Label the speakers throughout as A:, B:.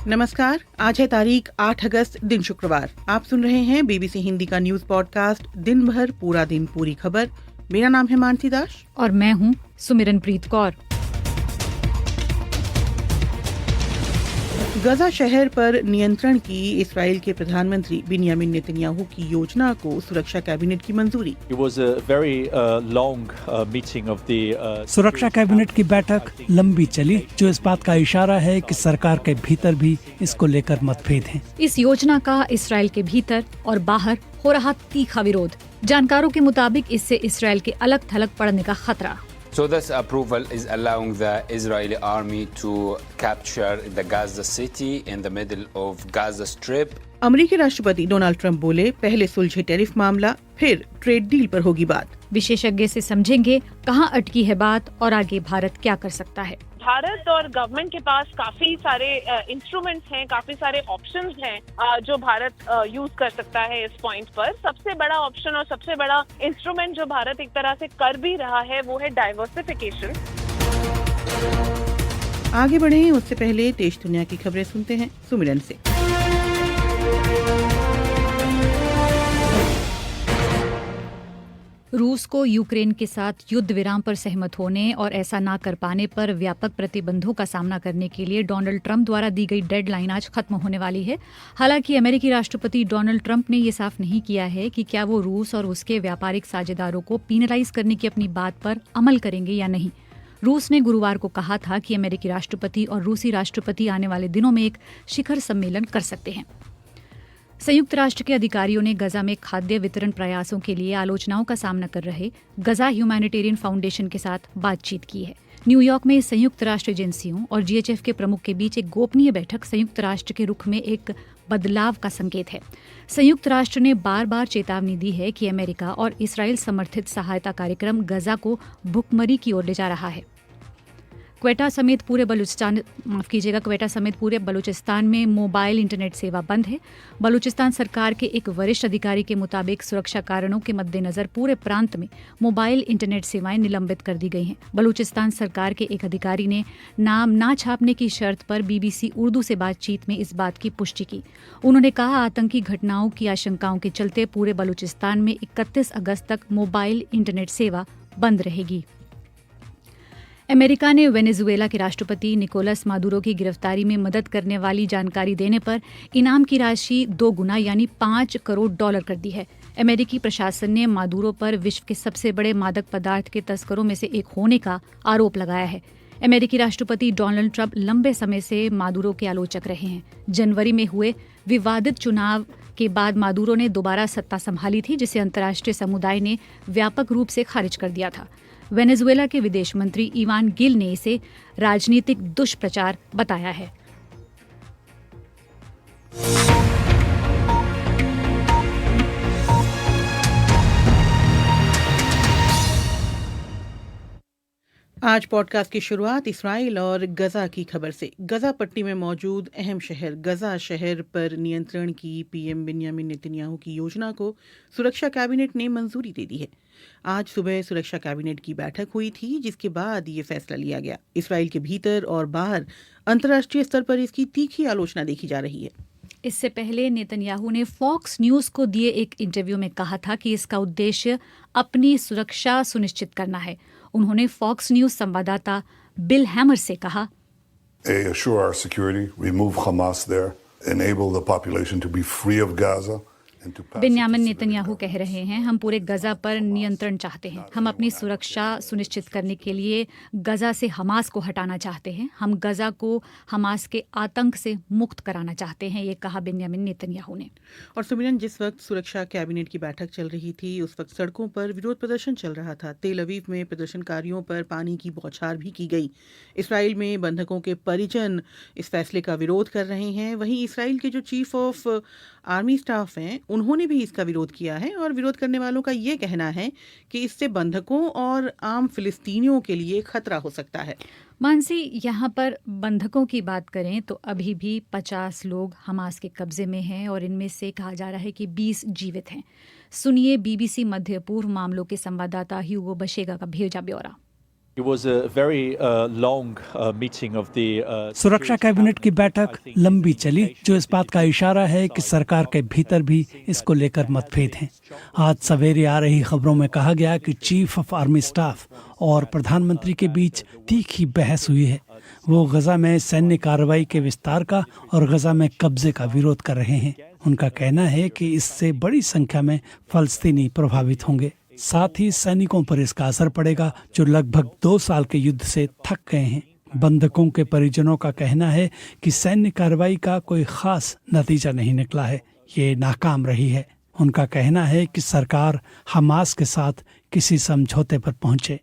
A: नमस्कार, आज है तारीख 8 अगस्त दिन शुक्रवार। आप सुन रहे हैं बीबीसी हिंदी का न्यूज पॉडकास्ट दिन भर पूरा दिन पूरी खबर। मेरा नाम है मानसी दास
B: और मैं हूँ सुमिरनप्रीत कौर।
A: गजा शहर पर नियंत्रण की इसराइल के प्रधानमंत्री बिन्यामिन नेतन्याहू की योजना को सुरक्षा कैबिनेट की मंजूरी।
C: सुरक्षा कैबिनेट की बैठक लंबी चली, जो इस बात का इशारा है कि सरकार के भीतर भी इसको लेकर मतभेद हैं।
B: इस योजना का इसराइल के भीतर और बाहर हो रहा तीखा विरोध। जानकारों के मुताबिक इससे इसराइल के अलग थलग पड़ने का खतरा।
D: So this approval is allowing the Israeli army to capture the Gaza city in the middle of Gaza Strip.
A: अमेरिकी राष्ट्रपति डोनाल्ड ट्रंप बोले, पहले सुलझे टैरिफ मामला, फिर ट्रेड डील पर होगी बात।
B: विशेषज्ञ से समझेंगे कहां अटकी है बात और आगे भारत क्या कर सकता है।
E: भारत और गवर्नमेंट के पास काफी सारे इंस्ट्रूमेंट्स हैं, काफी सारे ऑप्शंस हैं जो भारत यूज कर सकता है इस पॉइंट पर। सबसे बड़ा ऑप्शन और सबसे बड़ा इंस्ट्रूमेंट जो भारत एक तरह से कर भी रहा है वो है डाइवर्सिफिकेशन।
A: आगे बढ़े उससे पहले देश दुनिया की खबरें सुनते हैं सुमिरन से।
B: रूस को यूक्रेन के साथ युद्ध विराम पर सहमत होने और ऐसा ना कर पाने पर व्यापक प्रतिबंधों का सामना करने के लिए डोनाल्ड ट्रंप द्वारा दी गई डेडलाइन आज खत्म होने वाली है। हालांकि अमेरिकी राष्ट्रपति डोनाल्ड ट्रंप ने ये साफ नहीं किया है कि क्या वो रूस और उसके व्यापारिक साझेदारों को पीनलाइज करने की अपनी बात पर अमल करेंगे या नहीं। रूस ने गुरुवार को कहा था कि अमेरिकी राष्ट्रपति और रूसी राष्ट्रपति आने वाले दिनों में एक शिखर सम्मेलन कर सकते हैं। संयुक्त राष्ट्र के अधिकारियों ने गजा में खाद्य वितरण प्रयासों के लिए आलोचनाओं का सामना कर रहे गजा ह्यूमैनिटेरियन फाउंडेशन के साथ बातचीत की है। न्यूयॉर्क में संयुक्त राष्ट्र एजेंसियों और जीएचएफ के प्रमुख के बीच एक गोपनीय बैठक संयुक्त राष्ट्र के रुख में एक बदलाव का संकेत है। संयुक्त राष्ट्र ने बार बार चेतावनी दी है कि अमेरिका और इसराइल समर्थित सहायता कार्यक्रम गजा को भुखमरी की ओर ले जा रहा है। क्वेटा समेत पूरे बलूचिस्तान में मोबाइल इंटरनेट सेवा बंद है। बलूचिस्तान सरकार के एक वरिष्ठ अधिकारी के मुताबिक सुरक्षा कारणों के मद्देनजर पूरे प्रांत में मोबाइल इंटरनेट सेवाएं निलंबित कर दी गई हैं। बलूचिस्तान सरकार के एक अधिकारी ने नाम ना छापने की शर्त पर बीबीसी उर्दू से बातचीत में इस बात की पुष्टि की। उन्होंने कहा, आतंकी घटनाओं की आशंकाओं के चलते पूरे बलूचिस्तान में 31 अगस्त तक मोबाइल इंटरनेट सेवा बंद रहेगी। अमेरिका ने वेनेजुएला के राष्ट्रपति निकोलस मादुरो की गिरफ्तारी में मदद करने वाली जानकारी देने पर इनाम की राशि 2 गुना यानी $5 करोड़ कर दी है। अमेरिकी प्रशासन ने मादुरो पर विश्व के सबसे बड़े मादक पदार्थ के तस्करों में से एक होने का आरोप लगाया है। अमेरिकी राष्ट्रपति डोनाल्ड ट्रंप लंबे समय से मादुरो के आलोचक रहे हैं। जनवरी में हुए विवादित चुनाव के बाद मादुरो ने दोबारा सत्ता संभाली थी, जिसे अंतर्राष्ट्रीय समुदाय ने व्यापक रूप से खारिज कर दिया था। वेनेजुएला के विदेश मंत्री इवान गिल ने इसे राजनीतिक दुष्प्रचार बताया है।
A: आज पॉडकास्ट की शुरुआत इसराइल और गजा की खबर से। गजा पट्टी में मौजूद अहम शहर गजा शहर पर नियंत्रण की पीएम बिन्यामिन नेतन्याहू की योजना को सुरक्षा कैबिनेट ने मंजूरी दे दी है। आज सुबह सुरक्षा कैबिनेट की बैठक हुई थी, जिसके बाद ये फैसला लिया गया। इसराइल के भीतर और बाहर अंतर्राष्ट्रीय स्तर पर इसकी तीखी आलोचना देखी जा रही है।
B: इससे पहले नेतन्याहू ने फॉक्स न्यूज को दिए एक इंटरव्यू में कहा था कि इसका उद्देश्य अपनी सुरक्षा सुनिश्चित करना है। उन्होंने फॉक्स न्यूज संवाददाता बिल हैमर से कहा,
F: assure our security, remove Hamas there, enable the population to be free of Gaza.
B: Binyamin Netanyahu कह रहे हैं, हम पूरे गजा पर नियंत्रण चाहते हैं। हम अपनी सुरक्षा सुनिश्चित करने के लिए गजा से हमास को हटाना चाहते हैं। हम गजा को हमास के आतंक से मुक्त कराना चाहते हैं, ये कहा बिन्यामिन नेतन्याहू ने।
A: और सुमिरन, जिस वक्त सुरक्षा कैबिनेट की बैठक चल रही थी, उस वक्त सड़कों पर विरोध प्रदर्शन चल रहा था। तेल अवीव में प्रदर्शनकारियों पर पानी की बौछार भी की गई। इसराइल में बंधकों के परिजन इस फैसले का विरोध कर रहे हैं। वहीं इसराइल के जो चीफ ऑफ आर्मी स्टाफ हैं, उन्होंने भी इसका विरोध किया है और विरोध करने वालों का ये कहना है कि इससे बंधकों और आम फिलिस्तीनियों के लिए खतरा हो सकता है।
B: मानसी, यहाँ पर बंधकों की बात करें तो अभी भी 50 लोग हमास के कब्जे में हैं और इनमें से कहा जा रहा है कि 20 जीवित हैं। सुनिए बीबीसी मध्य पूर्व मामलों के संवाददाता ह्यूगो बशेगा का भेजा ब्यौरा।
G: It was a very long meeting of the
C: सुरक्षा कैबिनेट की बैठक लंबी चली, जो इस बात का इशारा है कि सरकार के भीतर भी इसको लेकर मतभेद हैं। आज सवेरे आ रही खबरों में कहा गया कि चीफ ऑफ आर्मी स्टाफ और प्रधानमंत्री के बीच तीखी बहस हुई है। वो गजा में सैन्य कार्रवाई के विस्तार का और गजा में कब्जे का विरोध कर रहे हैं। उनका कहना है कि इससे बड़ी संख्या में फलस्तीनी प्रभावित होंगे। साथ ही सैनिकों पर इसका असर पड़ेगा, जो लगभग 2 साल के युद्ध से थक गए हैं। बंधकों के परिजनों का कहना है कि सैन्य कार्रवाई का कोई खास नतीजा नहीं निकला है, ये नाकाम रही है। उनका कहना है कि सरकार हमास के साथ किसी समझौते पर पहुंचे।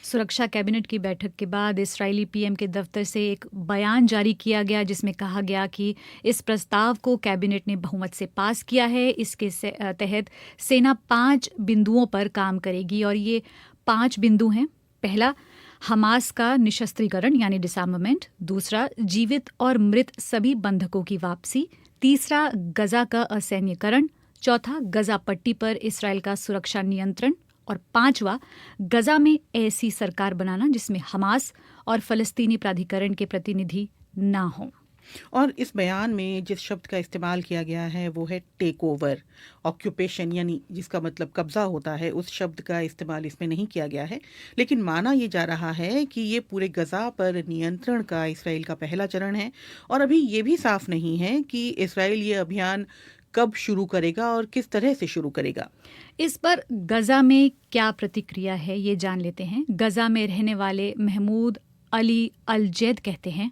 B: सुरक्षा कैबिनेट की बैठक के बाद इस्राएली पीएम के दफ्तर से एक बयान जारी किया गया, जिसमें कहा गया कि इस प्रस्ताव को कैबिनेट ने बहुमत से पास किया है। इसके तहत सेना 5 बिंदुओं पर काम करेगी और ये 5 बिंदु हैं। पहला, हमास का निशस्त्रीकरण यानी डिसआर्मामेंट। दूसरा, जीवित और मृत सभी बंधकों की वापसी। तीसरा, गजा का असैन्यकरण। चौथा, गजा पट्टी पर इसराइल का सुरक्षा नियंत्रण। और 5वां, गजा में ऐसी सरकार बनाना जिसमें हमास और फलस्तीनी प्राधिकरण के प्रतिनिधि ना हों।
A: और इस बयान में जिस शब्द का इस्तेमाल किया गया है वो है टेक ओवर। ऑक्यूपेशन यानी जिसका मतलब कब्जा होता है, उस शब्द का इस्तेमाल इसमें नहीं किया गया है, लेकिन माना ये जा रहा है कि ये पूरे गजा पर नियंत्रण का इसराइल का पहला चरण है। और अभी ये भी साफ नहीं है कि इसराइल ये अभियान कब शुरू करेगा और किस तरह से शुरू करेगा।
B: इस पर गजा में क्या प्रतिक्रिया है ये जान लेते हैं। गजा में रहने वाले महमूद अली अल जैद कहते हैं,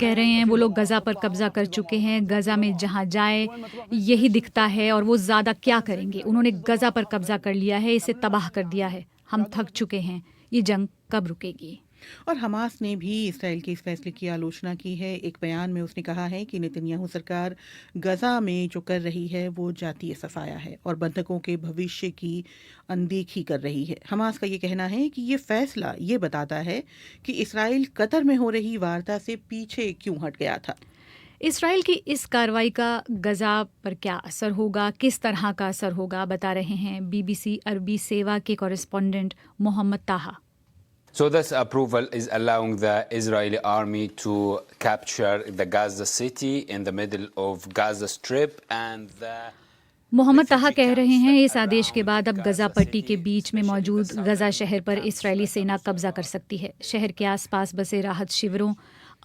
B: कह रहे हैं वो लोग गजा पर कब्जा कर चुके हैं। गजा में जहां जाए यही दिखता है और वो ज्यादा क्या करेंगे। उन्होंने गजा पर कब्जा कर लिया है, इसे तबाह कर दिया है। हम थक चुके हैं, ये जंग कब रुकेगी।
A: और हमास ने भी इसराइल के इस फैसले की आलोचना की है। एक बयान में उसने कहा है कि नेतन्याहू सरकार गजा में जो कर रही है वो जातीय सफाया है और बंधकों के भविष्य की अनदेखी कर रही है। हमास का ये कहना है कि ये फैसला ये बताता है कि इसराइल कतर में हो रही वार्ता से पीछे क्यों हट गया था।
B: इसराइल की इस कार्रवाई का गजा पर क्या असर होगा, किस तरह का असर होगा, बता रहे हैं BBC अरबी सेवा के कॉरेस्पॉन्डेंट मोहम्मद ताहा।
D: So this approval is allowing the Israeli army to capture the Gaza city in the middle of Gaza Strip and the
B: Mohammad ताहा कह रहे हैं इस आदेश के बाद अब गजा पट्टी के बीच में मौजूद गजा शहर पर इसराइली सेना कब्जा कर सकती है। शहर के आसपास बसे राहत शिविरों,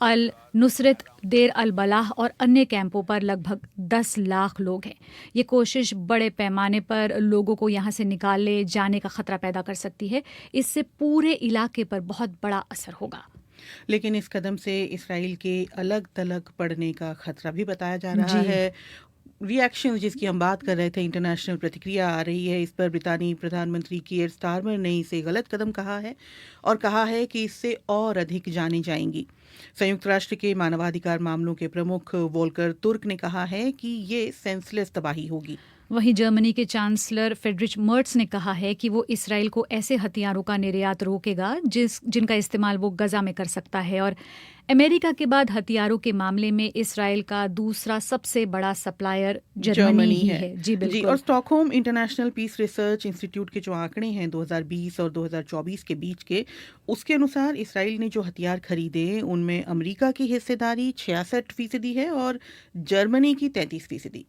B: अल नुसरत, देर अल बलाह और अन्य कैंपों पर लगभग 10 लाख लोग हैं। ये कोशिश बड़े पैमाने पर लोगों को यहाँ से निकाल ले जाने का खतरा पैदा कर सकती है। इससे पूरे इलाके पर बहुत बड़ा असर होगा।
A: लेकिन इस कदम से इसराइल के अलग थलग पड़ने का खतरा भी बताया जा रहा है। रिएक्शन जिसकी हम बात कर रहे थे, इंटरनेशनल प्रतिक्रिया आ रही है इस पर। ब्रितानी प्रधानमंत्री कीयर स्टारमर ने इसे गलत कदम कहा है और कहा है कि इससे और अधिक जानें जाएंगी। संयुक्त राष्ट्र के मानवाधिकार मामलों के प्रमुख वोल्कर तुर्क ने कहा है कि ये सेंसलेस तबाही होगी।
B: वहीं जर्मनी के चांसलर फ्रेडरिच मर्ट्स ने कहा है कि वो इसराइल को ऐसे हथियारों का निर्यात रोकेगा जिनका इस्तेमाल वो गजा में कर सकता है। और अमेरिका के बाद हथियारों के मामले में इसराइल का दूसरा सबसे बड़ा सप्लायर जर्मनी ही है। जी बिल्कुल।
A: और Stockholm International Peace Research Institute के जो आंकड़े हैं 2020 और 2024 के बीच के, उसके अनुसार इसराइल ने जो हथियार खरीदे उनमें अमेरिका की हिस्सेदारी 66% है और जर्मनी की 33%।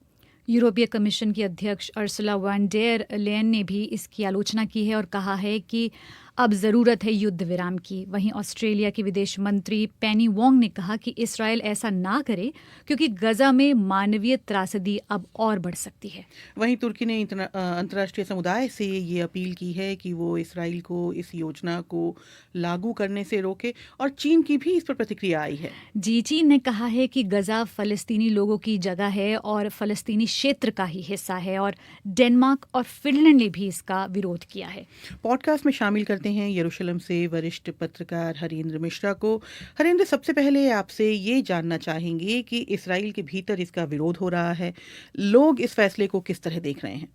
B: यूरोपीय कमीशन की अध्यक्ष अर्सुला वॉन डेर लेयन ने भी इसकी आलोचना की है और कहा है कि अब ज़रूरत है युद्ध विराम की। वहीं ऑस्ट्रेलिया की विदेश मंत्री पेनी वोंग ने कहा कि इसराइल ऐसा ना करे क्योंकि गजा में मानवीय त्रासदी अब और बढ़ सकती है।
A: वहीं तुर्की ने अंतर्राष्ट्रीय समुदाय से ये अपील की है कि वो इसराइल को इस योजना को लागू करने से रोके और चीन की भी इस पर प्रतिक्रिया आई है।
B: जी, चीन ने कहा है कि गजा फ़लस्तीनी लोगों की जगह है और फ़लस्तीनी क्षेत्र का ही हिस्सा है और डेनमार्क और फिनलैंड ने भी इसका विरोध किया है।
A: पॉडकास्ट में शामिल करते हैं यरूशलेम से वरिष्ठ पत्रकार हरेंद्र मिश्रा को। हरेंद्र, सबसे पहले आपसे ये जानना चाहेंगे कि इसराइल के भीतर इसका विरोध हो रहा है, लोग इस फैसले को किस तरह देख रहे हैं?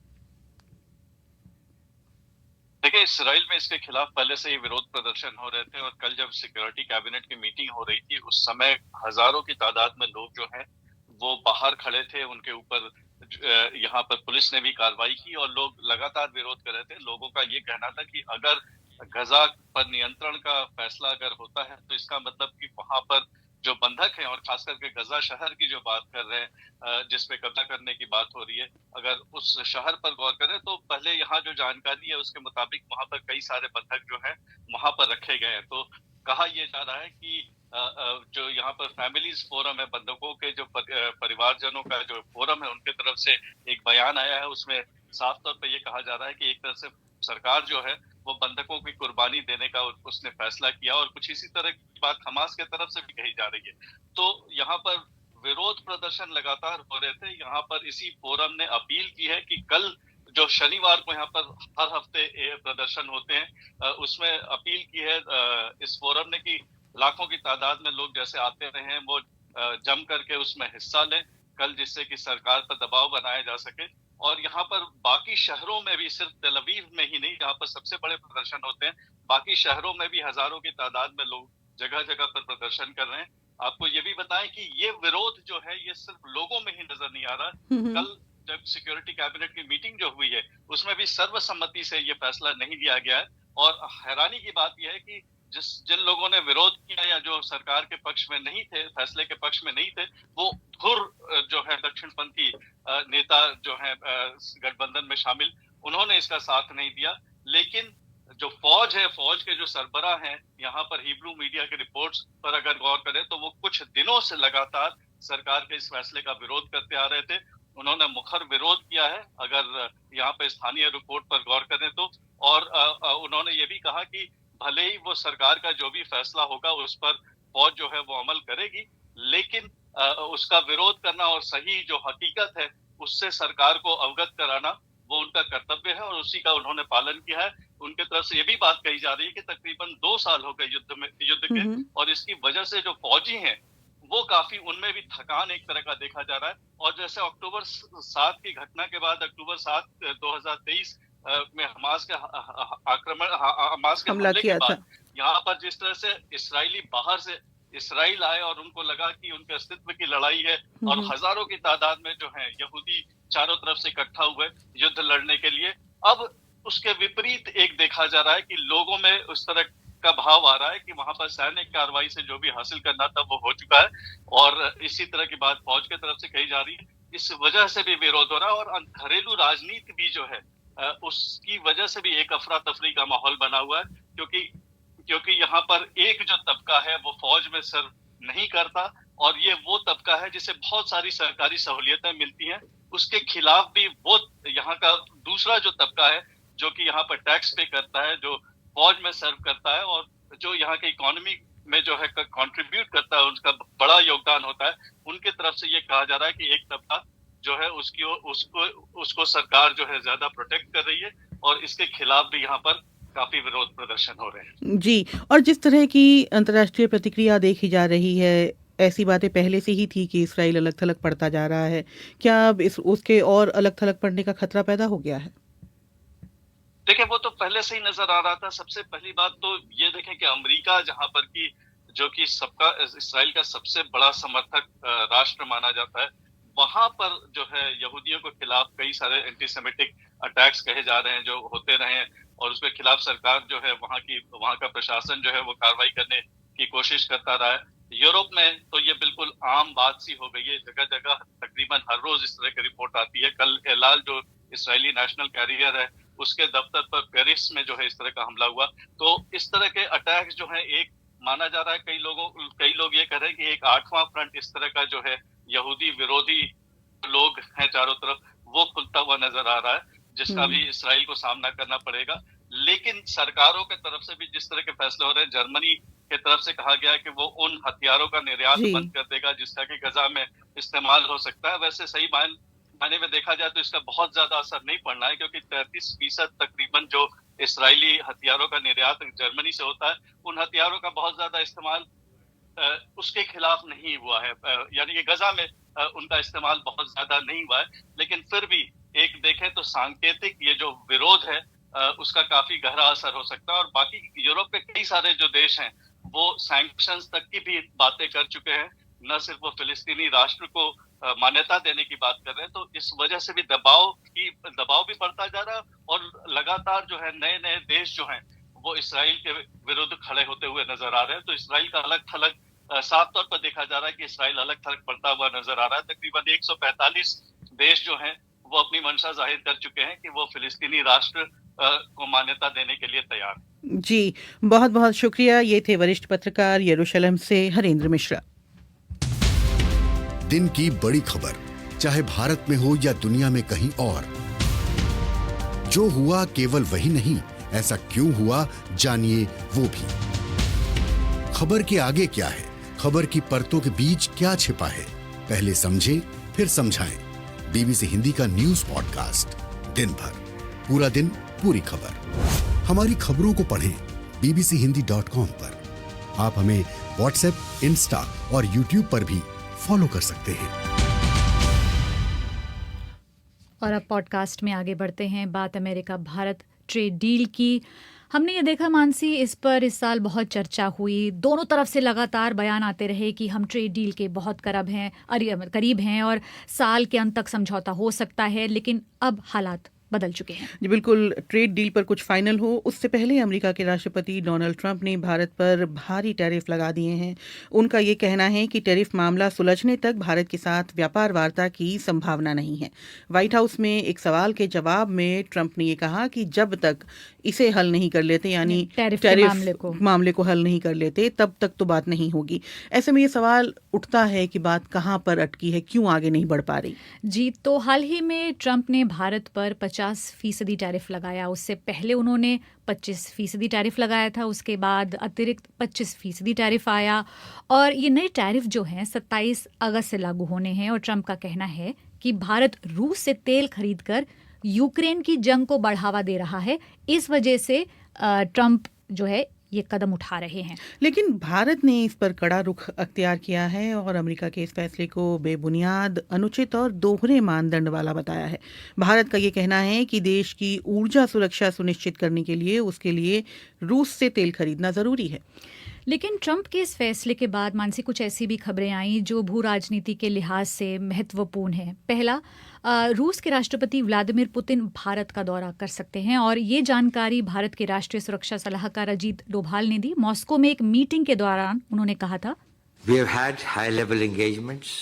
H: देखिए, इसराइल में इसके खिलाफ पहले से ही विरोध प्रदर्शन हो रहे थे और कल जब सिक्योरिटी कैबिनेट की मीटिंग हो रही थी उस समय हजारों की तादाद में लोग जो हैं वो बाहर खड़े थे, उनके ऊपर यहाँ पर पुलिस ने भी कार्रवाई की और लोग लगातार विरोध कर रहे थे। लोगों का ये कहना था कि अगर गजा पर नियंत्रण का फैसला अगर होता है तो इसका मतलब कि वहां पर जो बंधक हैं और खास करके गजा शहर की जो बात कर रहे हैं, जिसपे कब्जा करने की बात हो रही है, अगर उस शहर पर गौर करें तो पहले यहाँ जो जानकारी है उसके मुताबिक वहां पर कई सारे बंधक जो हैं वहां पर रखे गए हैं। तो कहा यह जा रहा है कि जो यहाँ पर फैमिलीज फोरम है, बंधकों के जो परिवारजनों का जो फोरम है, उनके तरफ से एक बयान आया है। उसमें साफ तौर पर यह कहा जा रहा है कि एक तरह से सरकार जो है वो बंधकों की कुर्बानी देने का उसने फैसला किया और कुछ इसी तरह की बात हमास के तरफ से भी कही जा रही है। तो यहाँ पर विरोध प्रदर्शन लगातार हो रहे थे। यहाँ पर इसी फोरम ने अपील की है कि कल जो शनिवार को यहाँ पर हर हफ्ते प्रदर्शन होते हैं, उसमें अपील की है इस फोरम ने कि लाखों की तादाद में लोग जैसे आते रहे हैं वो जम करके उसमें हिस्सा लें कल, जिससे कि सरकार पर दबाव बनाया जा सके। और यहाँ पर बाकी शहरों में भी, सिर्फ तेल अवीव में ही नहीं जहाँ पर सबसे बड़े प्रदर्शन होते हैं, बाकी शहरों में भी हजारों की तादाद में लोग जगह जगह पर प्रदर्शन कर रहे हैं। आपको ये भी बताएं कि ये विरोध जो है ये सिर्फ लोगों में ही नजर नहीं आ रहा। कल जब सिक्योरिटी कैबिनेट की मीटिंग जो हुई है उसमें भी सर्वसम्मति से ये फैसला नहीं लिया गया है। और हैरानी की बात यह है कि जिन लोगों ने विरोध किया या जो सरकार के पक्ष में नहीं थे, फैसले के पक्ष में नहीं थे, वो धुर जो है दक्षिणपंथी नेता जो है गठबंधन में शामिल, उन्होंने इसका साथ नहीं दिया। लेकिन जो फौज है, फौज के जो सरबराह हैं, यहाँ पर हिब्रू मीडिया के रिपोर्ट्स पर अगर गौर करें तो वो कुछ दिनों से लगातार सरकार के इस फैसले का विरोध करते आ रहे थे। उन्होंने मुखर विरोध किया है अगर यहाँ पे स्थानीय रिपोर्ट पर गौर करें तो। और उन्होंने ये भी कहा कि भले ही वो सरकार का जो भी फैसला होगा उस पर फौज जो है वो अमल करेगी, लेकिन उसका विरोध करना और सही जो हकीकत है उससे सरकार को अवगत कराना वो उनका कर्तव्य है और उसी का उन्होंने पालन किया है। उनके तरफ से ये भी बात कही जा रही है कि तकरीबन 2 साल हो गए युद्ध के, और इसकी वजह से जो फौजी हैं वो काफी, उनमें भी थकान एक तरह का देखा जा रहा है। और जैसे अक्टूबर 7 की घटना के बाद, अक्टूबर 7 2023 में हमास के हमले के बाद यहाँ पर जिस तरह से इसराइली बाहर से इसराइल आए और उनको लगा कि उनके अस्तित्व की लड़ाई है और हजारों की तादाद में जो है यहूदी चारों तरफ से इकट्ठा हुए युद्ध लड़ने के लिए, अब उसके विपरीत एक देखा जा रहा है कि लोगों में उस तरह का भाव आ रहा है कि वहां पर सैन्य कार्रवाई से जो भी हासिल करना था वो हो चुका है। और इसी तरह की बात फौज की तरफ से कही जा रही है। इस वजह से भी विरोध हो रहा है और घरेलू राजनीति भी जो है उसकी वजह से भी एक अफरा तफरी का माहौल बना हुआ है, क्योंकि यहाँ पर एक जो तबका है वो फौज में सर्व नहीं करता और ये वो तबका है जिसे बहुत सारी सरकारी सहूलियतें मिलती हैं, उसके खिलाफ भी वो यहाँ का दूसरा जो तबका है जो कि यहाँ पर टैक्स पे करता है, जो फौज में सर्व करता है और जो यहाँ के इकोनॉमी में जो है कंट्रीब्यूट करता है, उसका बड़ा योगदान होता है, उनके तरफ से ये कहा जा रहा है कि एक तबका जो है उसको सरकार जो है ज्यादा प्रोटेक्ट कर रही है और इसके खिलाफ भी यहाँ पर काफी विरोध प्रदर्शन हो रहे हैं।
A: जी, और जिस तरह की अंतर्राष्ट्रीय प्रतिक्रिया देखी जा रही है, ऐसी बातें पहले से ही थी कि इसराइल अलग थलग पड़ता जा रहा है, क्या अब उसके और अलग थलग पड़ने का खतरा पैदा हो गया है?
H: देखिए, वो तो पहले से ही नजर आ रहा था। सबसे पहली बात तो ये देखें कि अमेरिका जहां पर की जो कि सबका इसराइल का सबसे बड़ा समर्थक राष्ट्र माना जाता है, वहां पर जो है यहूदियों के खिलाफ कई सारे एंटीसेमिटिक अटैक्स कहे जा रहे हैं जो होते रहे हैं और उसके खिलाफ सरकार जो है वहां का प्रशासन जो है वो कार्रवाई करने की कोशिश करता रहा है। यूरोप में तो ये बिल्कुल आम बात सी हो गई है, जगह जगह तकरीबन हर रोज इस तरह की रिपोर्ट आती है। कल एल आल जो इसराइली नेशनल कैरियर है उसके दफ्तर पर पेरिस में जो है इस तरह का हमला हुआ। तो इस तरह के अटैक्स जो है एक माना जा रहा है, कई लोग ये कह रहे हैं कि एक 8वां फ्रंट इस तरह का जो है यहूदी विरोधी लोग हैं चारों तरफ, वो खुलता हुआ नजर आ रहा है, जिसका भी इसराइल को सामना करना पड़ेगा। लेकिन सरकारों के तरफ से भी जिस तरह के फैसले हो रहे हैं, जर्मनी की तरफ से कहा गया है कि वो उन हथियारों का निर्यात बंद कर देगा जिसका कि गजा में इस्तेमाल हो सकता है। वैसे सही मायने में देखा जाए तो इसका बहुत ज्यादा असर नहीं पड़ना है, क्योंकि 33% तकरीबन जो इसराइली हथियारों का निर्यात जर्मनी से होता है, उन हथियारों का बहुत ज्यादा इस्तेमाल उसके खिलाफ नहीं हुआ है, यानी कि गजा में उनका इस्तेमाल बहुत ज्यादा नहीं हुआ है। लेकिन फिर भी एक देखें तो सांकेतिक ये जो विरोध है उसका काफी गहरा असर हो सकता है। और बाकी यूरोप के कई सारे जो देश हैं वो सैंक्शंस तक की भी बातें कर चुके हैं। न सिर्फ वो फिलिस्तीनी राष्ट्र को मान्यता देने की बात कर रहे हैं, तो इस वजह से भी दबाव भी बढ़ता जा रहा है और लगातार जो है नए नए देश जो हैं वो इसराइल के विरुद्ध खड़े होते हुए नजर आ रहे हैं। तो इसराइल का अलग थलग साफ तौर पर देखा जा रहा है कि इसराइल अलग थलग बढ़ता हुआ नजर आ रहा है। तकरीबन 145 देश जो हैं वो अपनी मंशा जाहिर कर चुके हैं कि वो फिलिस्तीनी राष्ट्र को मान्यता देने के लिए तैयार हैं।
A: जी, बहुत बहुत शुक्रिया। ये थे वरिष्ठ पत्रकार यरूशलेम से हरेंद्र मिश्रा।
I: दिन की बड़ी खबर, चाहे भारत में हो या दुनिया में कहीं और, जो हुआ केवल वही नहीं, ऐसा क्यों हुआ जानिए वो भी। खबर के आगे क्या है, खबर की परतों के बीच क्या छिपा है, पहले समझे फिर समझाएं। बीबीसी हिंदी का न्यूज पॉडकास्ट, दिन भर, पूरा दिन, पूरी खबर। हमारी खबरों को पढ़ें bbchohindi.com पर। आप हमें व्हाट्सएप, इंस्टा और यूट्यूब पर भी फॉलो कर सकते हैं।
B: और अब पॉडकास्ट में आगे बढ़ते हैं। बात अमेरिका भारत ट्रेड डील की। हमने ये देखा मानसी, इस पर इस साल बहुत चर्चा हुई। दोनों तरफ से लगातार बयान आते रहे कि हम ट्रेड डील के बहुत करीब हैं और साल के अंत तक समझौता हो सकता है, लेकिन अब हालात बदल चुके हैं।
A: जी बिल्कुल, ट्रेड डील पर कुछ फाइनल हो उससे पहले अमेरिका के राष्ट्रपति डोनाल्ड ट्रंप ने भारत पर भारी टैरिफ लगा दिए हैं। उनका ये कहना है कि टैरिफ मामला सुलझने तक भारत के साथ व्यापार वार्ता की संभावना नहीं है। व्हाइट हाउस में एक सवाल के जवाब में ट्रंप ने ये कहा कि जब तक इसे हल नहीं कर लेते, यानी
B: टैरिफ
A: मामले को हल नहीं कर लेते, तब तक तो बात नहीं होगी। ऐसे में ये सवाल उठता है कि बात कहाँ पर अटकी है, क्यों आगे नहीं बढ़ पा रही।
B: जी, तो हाल ही में ट्रंप ने भारत पर 50% टैरिफ लगाया। उससे पहले उन्होंने 25% टैरिफ लगाया था, उसके बाद अतिरिक्त 25% टैरिफ आया और ये नए टैरिफ जो हैं 27 अगस्त से लागू होने हैं। और ट्रंप का कहना है कि भारत रूस से तेल खरीदकर यूक्रेन की जंग को बढ़ावा दे रहा है, इस वजह से ट्रंप जो है ये कदम उठा रहे हैं।
A: लेकिन भारत ने इस पर कड़ा रुख अख्तियार किया है और अमेरिका के इस फैसले को बेबुनियाद, अनुचित और दोहरे मानदंड वाला बताया है। भारत का ये कहना है कि देश की ऊर्जा सुरक्षा सुनिश्चित करने के लिए उसके लिए रूस से तेल खरीदना जरूरी है।
B: लेकिन ट्रंप के इस फैसले के बाद मानसी कुछ ऐसी भी खबरें आई जो भू राजनीति के लिहाज से महत्वपूर्ण है। पहला, रूस के राष्ट्रपति व्लादिमीर पुतिन भारत का दौरा कर सकते हैं और ये जानकारी भारत के राष्ट्रीय सुरक्षा सलाहकार अजीत डोभाल ने दी। मॉस्को में एक मीटिंग के दौरान उन्होंने कहा था,
J: We have had high-level engagements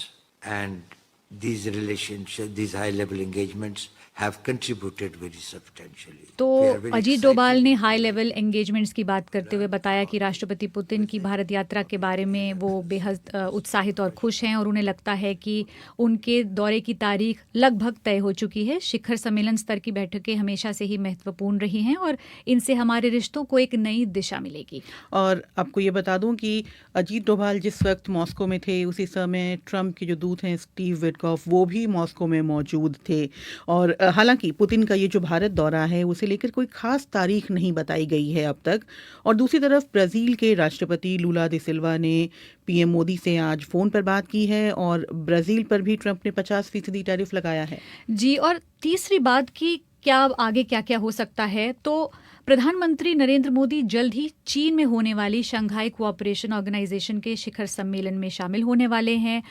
J: and these high-level engagements have contributed very substantially.
B: तो अजीत डोभाल ने हाई लेवल एंगेजमेंट्स की बात करते हुए बताया कि राष्ट्रपति पुतिन की भारत यात्रा के बारे में वो बेहद उत्साहित और खुश हैं और उन्हें लगता है कि उनके दौरे की तारीख लगभग तय हो चुकी है। शिखर सम्मेलन स्तर की बैठकें हमेशा से ही महत्वपूर्ण रही हैं और इनसे हमारे रिश्तों को एक नई दिशा मिलेगी।
A: और आपको ये बता दूं कि अजीत डोभाल जिस वक्त मॉस्को में थे, उसी समय ट्रंप के जो दूत हैं स्टीव विटकॉफ, वो भी मॉस्को में मौजूद थे। और हालांकि पुतिन का ये जो भारत दौरा है उसे लेकर कोई खास तारीख नहीं बताई गई है अब तक। और दूसरी तरफ ब्राजील के राष्ट्रपति लूला दा सिल्वा ने पीएम मोदी से आज फोन पर बात की है और ब्राजील पर भी ट्रंप ने 50% टैरिफ लगाया है।
B: जी, और तीसरी बात की क्या आगे क्या क्या हो सकता है, तो प्रधानमंत्री नरेंद्र मोदी जल्द ही चीन में होने वाली शंघाई कोऑपरेशन ऑर्गेनाइजेशन के शिखर सम्मेलन में शामिल होने वाले हैं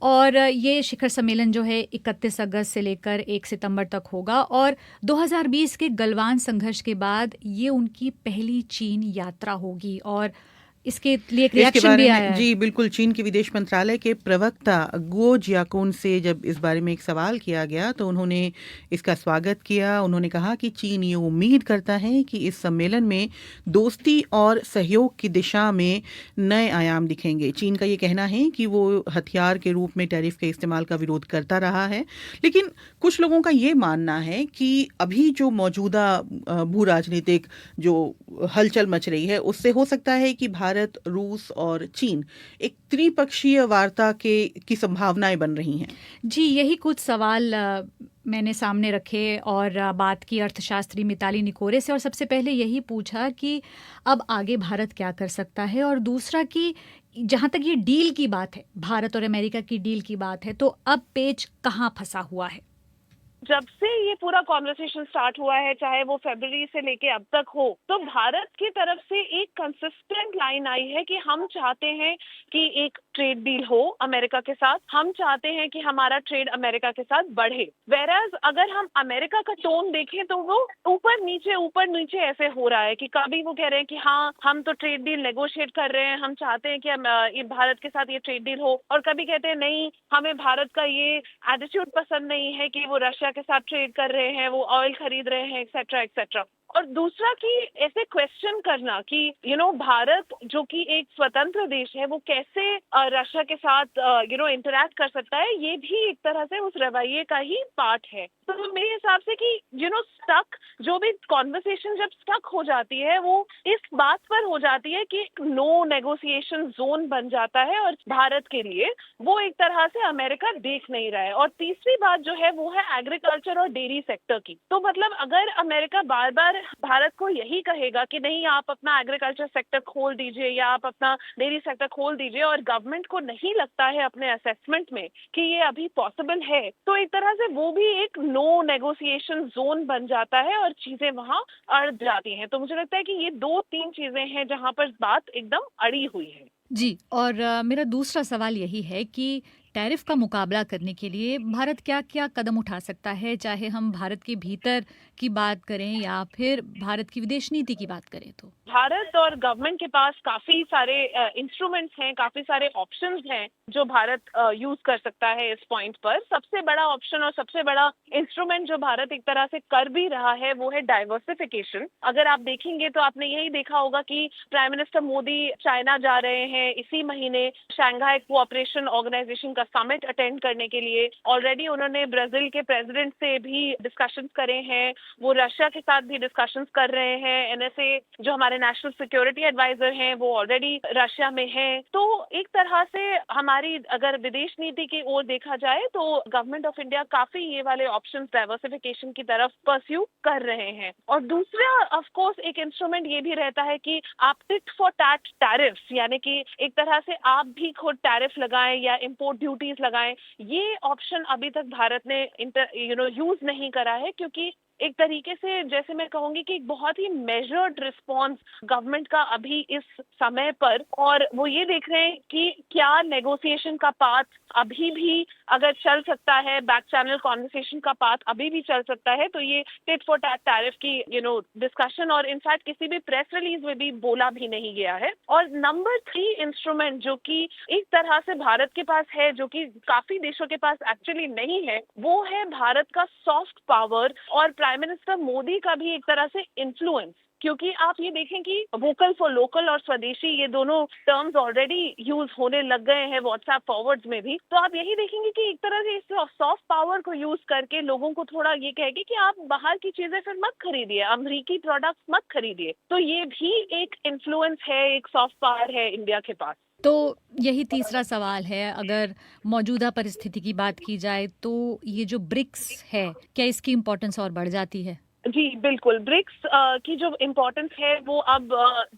B: और ये शिखर सम्मेलन जो है 31 अगस्त से लेकर 1 सितंबर तक होगा और 2020 के गलवान संघर्ष के बाद ये उनकी पहली चीन यात्रा होगी और इसके लिए एक रिएक्शन भी आया है।
A: जी बिल्कुल, चीन के विदेश मंत्रालय के प्रवक्ता गुओ जियाकोन से जब इस बारे में एक सवाल किया गया तो उन्होंने इसका स्वागत किया। उन्होंने कहा कि चीन ये उम्मीद करता है कि इस सम्मेलन में दोस्ती और सहयोग की दिशा में नए आयाम दिखेंगे। चीन का ये कहना है कि वो हथियार के रूप में टैरिफ के इस्तेमाल का विरोध करता रहा है, लेकिन कुछ लोगों का ये मानना है कि अभी जो मौजूदा भू राजनीतिक जो हलचल मच रही है उससे हो सकता है कि भारत, रूस और चीन एक त्रिपक्षीय वार्ता की संभावनाएं बन रही हैं।
B: जी, यही कुछ सवाल मैंने सामने रखे और बात की अर्थशास्त्री मिताली निकोरे से और सबसे पहले यही पूछा कि अब आगे भारत क्या कर सकता है और दूसरा कि जहाँ तक ये डील की बात है, भारत और अमेरिका की डील की बात है, तो अब पेच कहाँ फंसा हुआ है।
E: जब से ये पूरा कॉन्वर्सेशन स्टार्ट हुआ है, चाहे वो फरवरी से लेके अब तक हो, तो भारत की तरफ से एक कंसिस्टेंट लाइन आई है कि हम चाहते हैं कि एक ट्रेड डील हो अमेरिका के साथ, हम चाहते हैं कि हमारा ट्रेड अमेरिका के साथ बढ़े। वेराज अगर हम अमेरिका का टोन देखें तो वो ऊपर नीचे ऐसे हो रहा है कि कभी वो कह रहे हैं कि हाँ हम तो ट्रेड डील नेगोशिएट कर रहे हैं, हम चाहते हैं कि ये भारत के साथ ये ट्रेड डील हो, और कभी कहते हैं नहीं हमें भारत का ये एटीट्यूड पसंद नहीं है कि वो रशिया के साथ ट्रेड कर रहे हैं, वो ऑयल खरीद रहे हैं, एक्सेट्रा एक्सेट्रा। और दूसरा कि ऐसे क्वेश्चन करना कि भारत जो कि एक स्वतंत्र देश है वो कैसे रशिया के साथ इंटरैक्ट कर सकता है, ये भी एक तरह से उस रवैये का ही पार्ट है। तो मेरे हिसाब से कि स्टक जो भी कॉन्वर्सेशन जब स्टक हो जाती है वो इस बात पर हो जाती है कि नो नेगोशिएशन जोन बन जाता है, और भारत के लिए वो एक तरह से अमेरिका देख नहीं रहा है। और तीसरी बात जो है वो है एग्रीकल्चर और डेयरी सेक्टर की। तो मतलब अगर अमेरिका बार बार भारत को यही कहेगा कि नहीं आप अपना एग्रीकल्चर सेक्टर खोल दीजिए या आप अपना डेयरी सेक्टर खोल दीजिए, और गवर्नमेंट को नहीं लगता है अपने असेसमेंट में कि ये अभी पॉसिबल है, तो एक तरह से वो भी एक नो नेगोशिएशन जोन बन जाता है और चीजें वहां अड़ जाती हैं। तो मुझे लगता है कि ये 2-3 चीजें हैं जहां पर बात एकदम अड़ी हुई है।
B: जी, और मेरा दूसरा सवाल यही है कि टैरिफ का मुकाबला करने के लिए भारत क्या क्या कदम उठा सकता है, चाहे हम भारत के भीतर की बात करें या फिर भारत की विदेश नीति की बात करें। तो
E: भारत और गवर्नमेंट के पास काफी सारे इंस्ट्रूमेंट्स हैं, काफी सारे ऑप्शंस हैं जो भारत यूज कर सकता है इस पॉइंट पर। सबसे बड़ा ऑप्शन और सबसे बड़ा इंस्ट्रूमेंट जो भारत एक तरह से कर भी रहा है वो है डाइवर्सिफिकेशन। अगर आप देखेंगे तो आपने यही देखा होगा कि प्राइम मिनिस्टर मोदी चाइना जा रहे हैं इसी महीने शंघाई कोऑपरेशन ऑर्गेनाइजेशन का समिट अटेंड करने के लिए। ऑलरेडी उन्होंने ब्राजील के प्रेसिडेंट से भी डिस्कशंस करे हैं, वो रशिया के साथ भी डिस्कशंस कर रहे हैं। एनएसए जो हमारे नेशनल सिक्योरिटी एडवाइजर हैं वो ऑलरेडी रशिया में हैं। तो एक तरह से हमारी अगर विदेश नीति की ओर देखा जाए तो गवर्नमेंट ऑफ इंडिया काफी ये वाले ऑप्शंस डाइवर्सिफिकेशन की तरफ परस्यू कर रहे हैं। और दूसरा ऑफ कोर्स एक इंस्ट्रूमेंट ये भी रहता है कि आप टिट फॉर टैट टैरिफ्स, यानी कि एक तरह से आप भी खुद टैरिफ लगाएं या इंपोर्ट ड्यूटीज लगाएं। ये ऑप्शन अभी तक भारत ने यूज नहीं करा है, क्योंकि एक तरीके से जैसे मैं कहूंगी कि एक बहुत ही मेजर्ड रिस्पॉन्स गवर्नमेंट का अभी इस समय पर, और वो ये देख रहे हैं कि क्या नेगोशिएशन का पाथ अभी भी अगर चल सकता है, बैक चैनल कॉन्वर्सेशन का पाथ अभी भी चल सकता है, तो ये टिट फॉर टैट टैरिफ की डिस्कशन और इनफैक्ट किसी भी प्रेस रिलीज में भी बोला भी नहीं गया है। और नंबर 3 इंस्ट्रूमेंट जो कि एक तरह से भारत के पास है, जो कि काफी देशों के पास एक्चुअली नहीं है, वो है भारत का सॉफ्ट पावर और प्राइम मिनिस्टर मोदी का भी एक तरह से इन्फ्लुएंस। क्योंकि आप ये देखें कि वोकल फॉर लोकल और स्वदेशी ये दोनों टर्म्स ऑलरेडी यूज होने लग गए हैं व्हाट्सएप फॉरवर्ड्स में भी। तो आप यही देखेंगे कि एक तरह से इस सॉफ्ट पावर को यूज करके लोगों को थोड़ा ये कहेगी कि आप बाहर की चीजें फिर मत खरीदिए, अमेरिकी प्रोडक्ट्स मत खरीदिए। तो ये भी एक इन्फ्लुएंस है, एक सॉफ्ट पावर है इंडिया के पास।
B: तो यही तीसरा सवाल है, अगर मौजूदा परिस्थिति की बात की जाए तो ये जो ब्रिक्स है, क्या इसकी इम्पोर्टेंस और बढ़ जाती है?
E: जी बिल्कुल, ब्रिक्स की जो इम्पोर्टेंस है वो अब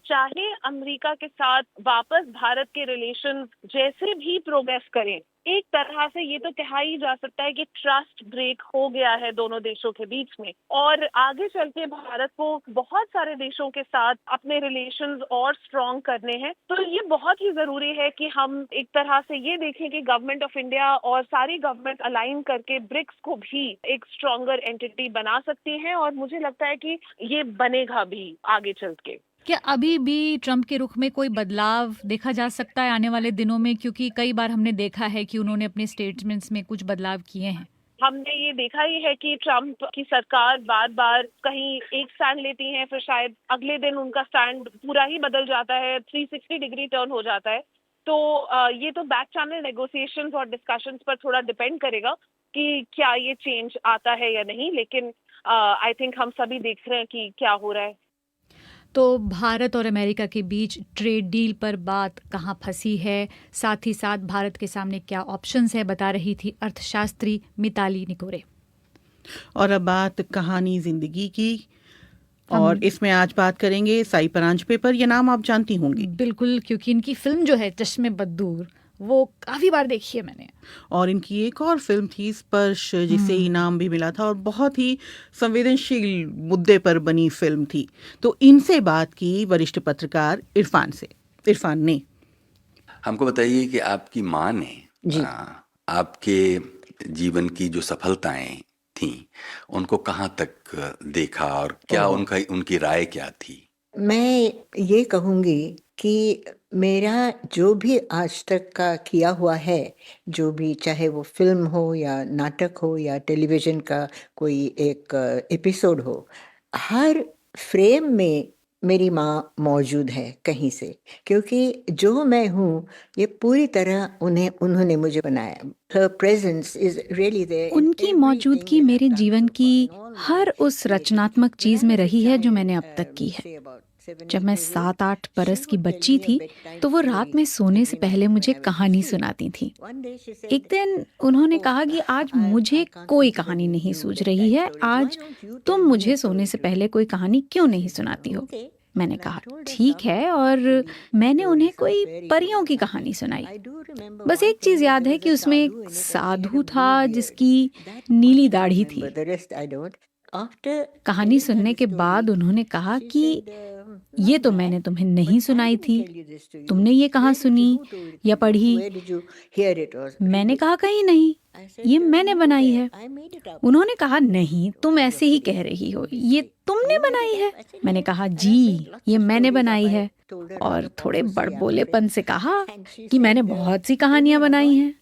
E: चाहे अमेरिका के साथ वापस भारत के रिलेशन जैसे भी प्रोग्रेस करें, एक तरह से ये तो कहा ही जा सकता है कि ट्रस्ट ब्रेक हो गया है दोनों देशों के बीच में, और आगे चल के भारत को बहुत सारे देशों के साथ अपने रिलेशंस और स्ट्रॉन्ग करने हैं। तो ये बहुत ही जरूरी है कि हम एक तरह से ये देखें कि गवर्नमेंट ऑफ इंडिया और सारी गवर्नमेंट अलाइन करके ब्रिक्स को भी एक स्ट्रॉन्गर एंटिटी बना सकती हैं, और मुझे लगता है कि ये बनेगा भी आगे चल के।
B: क्या अभी भी ट्रंप के रुख में कोई बदलाव देखा जा सकता है आने वाले दिनों में? क्योंकि कई बार हमने देखा है कि उन्होंने अपने स्टेटमेंट्स में कुछ बदलाव किए हैं।
E: हमने ये देखा ही है कि ट्रंप की सरकार बार बार कहीं एक स्टैंड लेती है, फिर शायद अगले दिन उनका स्टैंड पूरा ही बदल जाता है, 360 डिग्री टर्न हो जाता है। तो ये तो बैक चैनल नेगोशिएशंस और डिस्कशंस पर थोड़ा डिपेंड करेगा कि क्या ये चेंज आता है या नहीं, लेकिन आई थिंक हम सभी देख रहे हैं कि क्या हो रहा है।
B: तो भारत और अमेरिका के बीच ट्रेड डील पर बात कहाँ फंसी है, साथ ही साथ भारत के सामने क्या ऑप्शंस है, बता रही थी अर्थशास्त्री मिताली निकोरे।
A: और अब बात कहानी जिंदगी की, और इसमें आज बात करेंगे साई परांजपे पर। यह नाम आप जानती होंगी।
B: बिल्कुल, क्योंकि इनकी फिल्म जो है चश्मे बद्दूर वो काफ़ी बार देखी है मैंने।
A: और इनकी एक और फिल्म थी स्पर्श, जिसे इनाम भी मिला था और बहुत ही संवेदनशील मुद्दे पर बनी फिल्म थी। तो इनसे बात की वरिष्ठ पत्रकार इरफान ने।
K: हमको बताइए कि आपकी माँ ने आपके जीवन की जो सफलताएं थी उनको कहाँ तक देखा और क्या उनकी राय क्या थी?
L: मैं ये कहूँगी कि मेरा जो भी आज तक का किया हुआ है, जो भी, चाहे वो फिल्म हो या नाटक हो या टेलीविज़न का कोई एक एपिसोड हो, हर फ्रेम में मेरी माँ मौजूद है कहीं से, क्योंकि जो मैं हूँ ये पूरी तरह उन्होंने मुझे बनाया। Her presence is really there in
B: उनकी मौजूदगी मेरे जीवन की हर उस रचनात्मक चीज में रही है जो मैंने अब तक की है। जब मैं 7-8 बरस की बच्ची थी तो वो रात में सोने से पहले मुझे कहानी सुनाती थी। एक दिन उन्होंने कहा कि आज मुझे कोई कहानी नहीं सूझ रही है, आज तुम मुझे सोने से पहले कोई कहानी क्यों नहीं सुनाती हो? मैंने कहा ठीक है, और मैंने उन्हें कोई परियों की कहानी सुनाई। बस एक चीज याद है कि उसमें एक साधु था जिसकी नीली दाढ़ी थी। कहानी सुनने के बाद उन्होंने कहा कि ये तो मैंने तुम्हें नहीं सुनाई थी, तुमने ये कहाँ सुनी या पढ़ी? मैंने कहा कहीं नहीं, ये मैंने बनाई है। उन्होंने कहा नहीं, तुम ऐसे ही कह रही हो, ये तुमने बनाई है। मैंने कहा जी, ये मैंने बनाई है, और थोड़े बड़बोलेपन से कहा कि मैंने बहुत सी कहानियां बनाई हैं।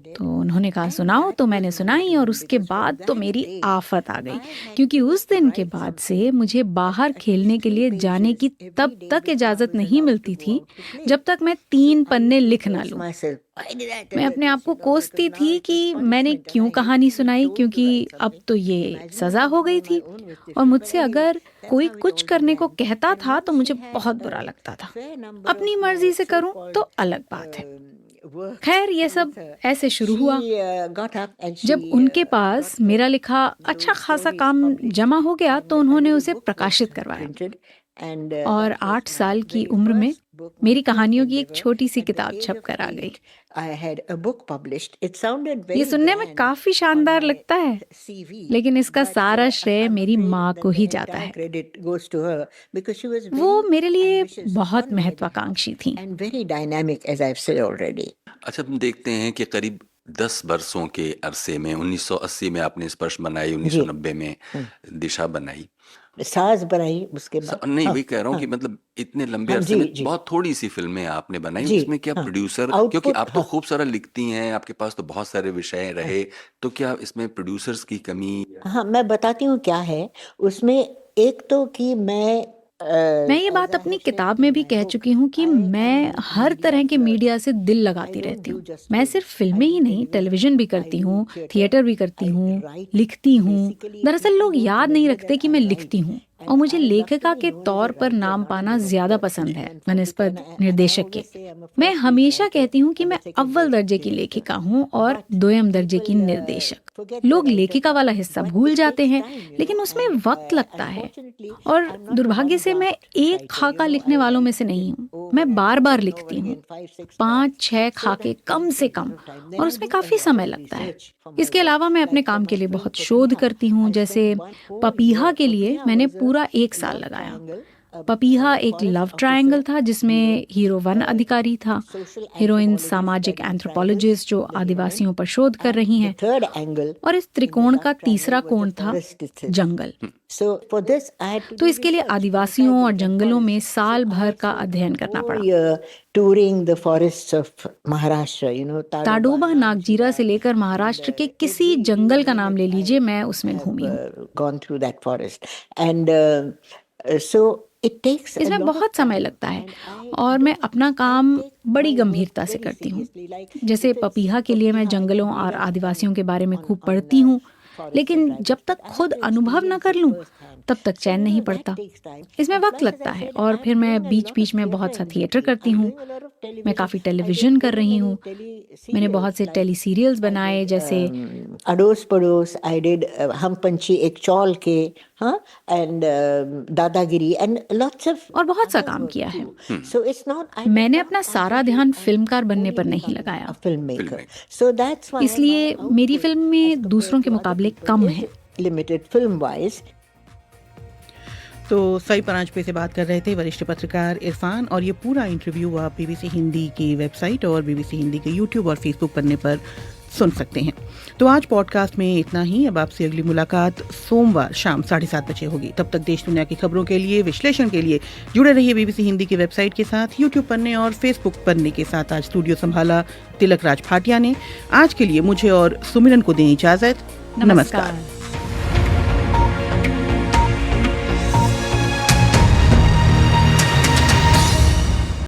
B: तो उन्होंने कहा सुनाओ, तो मैंने सुनाई, और उसके बाद तो मेरी आफत आ गई, क्योंकि उस दिन के बाद से मुझे बाहर खेलने के लिए जाने की तब तक इजाजत नहीं मिलती थी जब तक मैं 3 पन्ने लिख ना लूं। मैं अपने आप को कोसती थी कि मैंने क्यों कहानी सुनाई, क्योंकि अब तो ये सजा हो गई थी, और मुझसे अगर कोई कुछ करने को कहता था तो मुझे बहुत बुरा लगता था। अपनी मर्जी से करूं तो अलग बात है। खैर, ये सब ऐसे शुरू हुआ। जब उनके पास मेरा लिखा अच्छा खासा काम जमा हो गया तो उन्होंने उसे प्रकाशित करवाया, और 8 साल की उम्र में मेरी कहानियों की एक छोटी सी किताब छप कर आ गई। ये सुनने में काफी शानदार लगता है, लेकिन इसका सारा श्रेय मेरी माँ को ही जाता है। वो मेरे लिए बहुत महत्वाकांक्षी थी।
K: अच्छा, हम देखते हैं कि करीब 10 वर्षों के अरसे में 1980 में आपने स्पर्श बनाई, 1990 में दिशा बनाई,
L: साज बनाई, उसके बाद
K: नहीं वही कह रहा हूँ कि मतलब इतने लंबे अरसे में बहुत थोड़ी सी फिल्में आपने बनाई, उसमें क्या प्रोड्यूसर, क्योंकि आप तो खूब सारा लिखती हैं, आपके पास तो बहुत सारे विषय रहे, तो क्या इसमें प्रोड्यूसर्स की कमी?
L: हाँ, मैं बताती हूँ क्या है उसमें। एक तो कि
B: मैं ये बात अपनी किताब में भी कह चुकी हूँ कि मैं हर तरह के मीडिया से दिल लगाती रहती हूँ। मैं सिर्फ फिल्में ही नहीं, टेलीविजन भी करती हूँ, थिएटर भी करती हूँ, लिखती हूँ। दरअसल लोग याद नहीं रखते कि मैं लिखती हूँ, और मुझे लेखिका के तौर पर नाम पाना ज्यादा पसंद है बनस्पत निर्देशक के। मैं हमेशा कहती हूँ कि मैं अव्वल दर्जे की लेखिका हूँ और दोयम दर्जे की निर्देशक। लोग लेखिका वाला हिस्सा भूल जाते हैं, लेकिन उसमें वक्त लगता है, और दुर्भाग्य से मैं एक खाका लिखने वालों में से नहीं हूँ। मैं बार बार लिखती हूँ, 5-6 खाके कम से कम, और उसमें काफी समय लगता है। इसके अलावा मैं अपने काम के लिए बहुत शोध करती हूँ। जैसे पपीहा के लिए मैंने पूरा 1 साल लगाया। पपीहा एक लव ट्रायंगल था जिसमें हीरो वन अधिकारी था, हीरोइन सामाजिक एंथ्रोपोलॉजिस्ट जो आदिवासियों पर शोध कर रही हैं, और इस त्रिकोण का तीसरा कोण था जंगल। तो इसके लिए आदिवासियों और जंगलों में साल भर का अध्ययन करना पड़ा।
L: Touring the forests of Maharashtra,
B: Tadoba Nagzira से लेकर महाराष्ट्र के किसी जंगल का नाम ले लीजिए, मैं उसमें घूमी हूँ।
L: Gone through that forest and so
B: इसमें बहुत समय लगता है, और मैं अपना काम बड़ी गंभीरता से करती हूँ। जैसे पपीहा के लिए मैं जंगलों और आदिवासियों के बारे में खूब पढ़ती हूँ, लेकिन जब तक खुद अनुभव न कर लूं तब तक चैन नहीं पड़ता। इसमें वक्त लगता है, और फिर मैं बीच बीच में बहुत सा थिएटर करती हूँ।
M: मैं काफ़ी टेलीविज़न कर रही हूँ। मैंने बहुत से टेली सीरियल्स बनाए, जैसे
L: अड़ोस पड़ोस, आई डिड हम पंछी एक चौल के, हाँ, एंड दादागिरी एंड लॉट्स ऑफ,
M: और बहुत सा काम किया है।
L: सो इट्स नॉट,
M: मैंने अपना सारा ध्यान फिल्मकार बनने पर नहीं लगाया,
L: film maker, so that's why
M: इसलिए मेरी फिल्म में दूसरों के मुकाबले कम है।
L: Limited film wise.
A: तो सही परांज पे से बात कर रहे थे वरिष्ठ पत्रकार इरफान, और ये पूरा इंटरव्यू आप बीबीसी हिंदी की वेबसाइट और बीबीसी हिंदी के यूट्यूब और फेसबुक पन्ने पर सुन सकते हैं। तो आज पॉडकास्ट में इतना ही। अब आपसे अगली मुलाकात सोमवार शाम 7:30 बजे होगी। तब तक देश दुनिया की खबरों के लिए, विश्लेषण के लिए जुड़े रहिए बीबीसी हिंदी की वेबसाइट के साथ, यूट्यूब पन्ने और फेसबुक पन्ने के साथ। आज स्टूडियो संभाला तिलक राज भाटिया ने। आज के लिए मुझे और सुमिरन को दें इजाजत। नमस्कार।